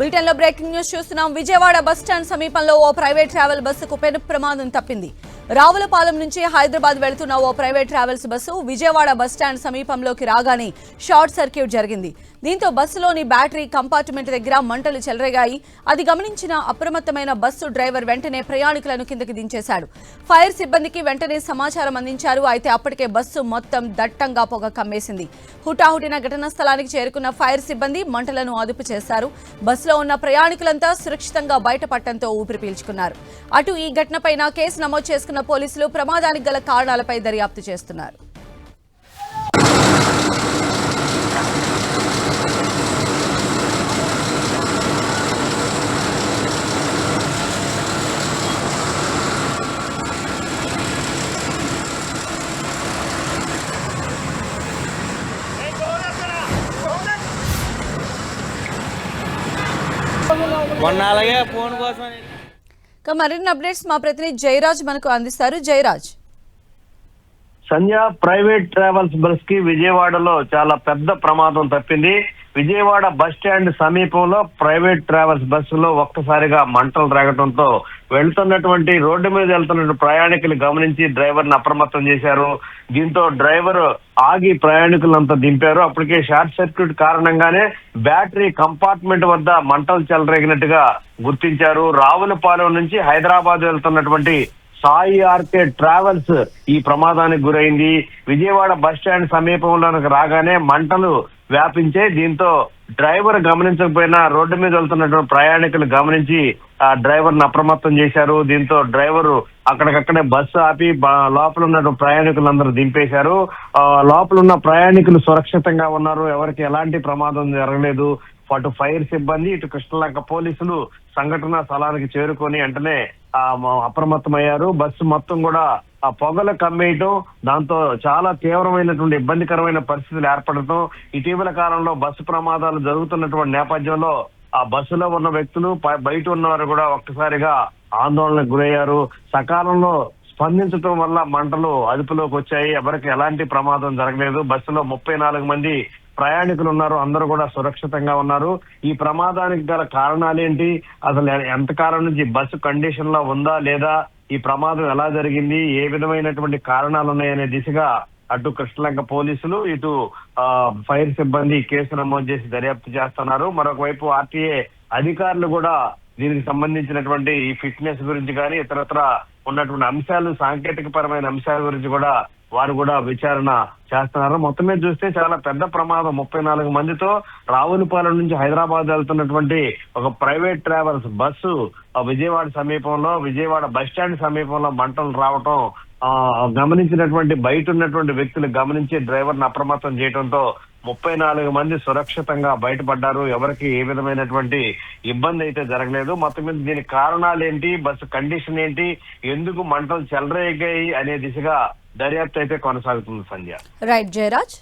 బులెటిన్లో breaking news చూస్తున్నాం. Vijayawada bus stand సమీపంలో ఓ ప్రైవేట్ ట్రావెల్ బస్సుకు పెను ప్రమాదం తప్పింది. రావులపాలెం నుంచి హైదరాబాద్ వెళుతున్న ఓ private travels bus Vijayawada bus stand సమీపంలోకి రాగానే షార్ట్ సర్క్యూట్ జరిగింది. దీంతో బస్సులోని బ్యాటరీ కంపార్ట్మెంట్ దగ్గర మంటలు చెలరేగాయి. అది గమనించిన అప్రమత్తమైన బస్సు డ్రైవర్ వెంటనే ప్రయాణికులను కిందకి దించేశాడు. ఫైర్ సిబ్బందికి వెంటనే సమాచారం అందించారు. అయితే అప్పటికే బస్సు మొత్తం దట్టంగా పొగ కమ్మేసింది. హుటాహుటిన ఘటనా స్థలానికి చేరుకున్న ఫైర్ సిబ్బంది మంటలను అదుపు చేశారు. బస్సులో ఉన్న ప్రయాణికులంతా సురక్షితంగా బయటపడటంతో ఊపిరి పీల్చుకున్నారు. అటు ఈ ఘటనపైన కేసు నమోదు చేసుకున్న పోలీసులు ప్రమాదానికి గల కారణాలపై దర్యాప్తు చేస్తున్నారు. మరిన్ని అప్డేట్స్ మా ప్రతినిధి జయరాజ్ మనకు అందిస్తారు. జయరాజ్. సంధ్య, ప్రైవేట్ ట్రావెల్స్ బస్ కి విజయవాడలో చాలా పెద్ద ప్రమాదం తప్పింది. విజయవాడ బస్ స్టాండ్ సమీపంలో ప్రైవేట్ ట్రావెల్స్ బస్సులో ఒక్కసారిగా మంటలు రేగడంతో వెళ్తున్నటువంటి రోడ్డు మీద వెళ్తున్న ప్రయాణికులు గమనించి డ్రైవర్ ని అప్రమత్తం చేశారు. దీంతో డ్రైవర్ ఆగి ప్రయాణికులంతా దింపారు. అప్పటికే షార్ట్ సర్క్యూట్ కారణంగానే బ్యాటరీ కంపార్ట్మెంట్ వద్ద మంటలు చెలరేగినట్టుగా గుర్తించారు. రావులపాలెం నుంచి హైదరాబాద్ వెళ్తున్నటువంటి సాయి ఆర్కే ట్రావెల్స్ ఈ ప్రమాదానికి గురైంది. విజయవాడ బస్ స్టాండ్ సమీపంలోకి రాగానే మంటలు వ్యాపించే. దీంతో డ్రైవర్ గమనించకపోయినా రోడ్డు మీద వెళ్తున్నటువంటి ప్రయాణికులు గమనించి ఆ డ్రైవర్ ని అప్రమత్తం చేశారు. దీంతో డ్రైవర్ అక్కడికక్కడే బస్సు ఆపి లోపల ఉన్న ప్రయాణికులందరూ దింపేశారు. లోపల ఉన్న ప్రయాణికులు సురక్షితంగా ఉన్నారు. ఎవరికి ఎలాంటి ప్రమాదం జరగలేదు. అటు ఫైర్ సిబ్బంది, ఇటు కృష్ణలంక పోలీసులు సంఘటనా స్థలానికి చేరుకొని వెంటనే అప్రమత్తమయ్యారు. బస్సు మొత్తం కూడా ఆ పొగలు కమ్మేయటం, దాంతో చాలా తీవ్రమైనటువంటి ఇబ్బందికరమైన పరిస్థితులు ఏర్పడటం, ఇటీవల కాలంలో బస్సు ప్రమాదాలు జరుగుతున్నటువంటి నేపథ్యంలో ఆ బస్సులో ఉన్న వ్యక్తులు బయట ఉన్నవారు కూడా ఒక్కసారిగా ఆందోళనకు గురయ్యారు. సకాలంలో స్పందించడం వల్ల మంటలు అదుపులోకి వచ్చాయి. ఎవరికి ఎలాంటి ప్రమాదం జరగలేదు. బస్సులో 34 మంది ప్రయాణికులు ఉన్నారు. అందరూ కూడా సురక్షితంగా ఉన్నారు. ఈ ప్రమాదానికి గల కారణాలేంటి, అసలు ఎంతకాలం నుంచి బస్సు కండిషన్ లో ఉందా లేదా, ఈ ప్రమాదం ఎలా జరిగింది, ఏ విధమైనటువంటి కారణాలు ఉన్నాయనే దిశగా అటు కృష్ణలంక పోలీసులు, ఇటు ఫైర్ సిబ్బంది కేసు నమోదు చేసి దర్యాప్తు చేస్తున్నారు. మరొక వైపు ఆర్టీఏ అధికారులు కూడా దీనికి సంబంధించినటువంటి ఈ ఫిట్నెస్ గురించి కానీ ఇతరత్ర ఉన్నటువంటి అంశాలు, సాంకేతిక పరమైన అంశాల గురించి కూడా వారు కూడా విచారణ చేస్తున్నారు. మొత్తం మీద చూస్తే చాలా పెద్ద ప్రమాదం. 34 మందితో రావులపాలెం నుంచి హైదరాబాద్ వెళ్తున్నటువంటి ఒక ప్రైవేట్ ట్రావెల్స్ బస్సు విజయవాడ సమీపంలో, విజయవాడ బస్ స్టాండ్ సమీపంలో మంటలు రావటం గమనించినటువంటి బయట ఉన్నటువంటి వ్యక్తులు గమనించి డ్రైవర్ ని అప్రమత్తం చేయడంతో 34 మంది సురక్షితంగా బయటపడ్డారు. ఎవరికి ఏ విధమైనటువంటి ఇబ్బంది అయితే జరగలేదు. మొత్తం మీద దీనికి కారణాలు ఏంటి, బస్సు కండిషన్ ఏంటి, ఎందుకు మంటలు చెలరేగాయి అనే దిశగా దర్యాప్తు అయితే కొనసాగుతుంది. సంధ్య. రైట్ జయరాజ్.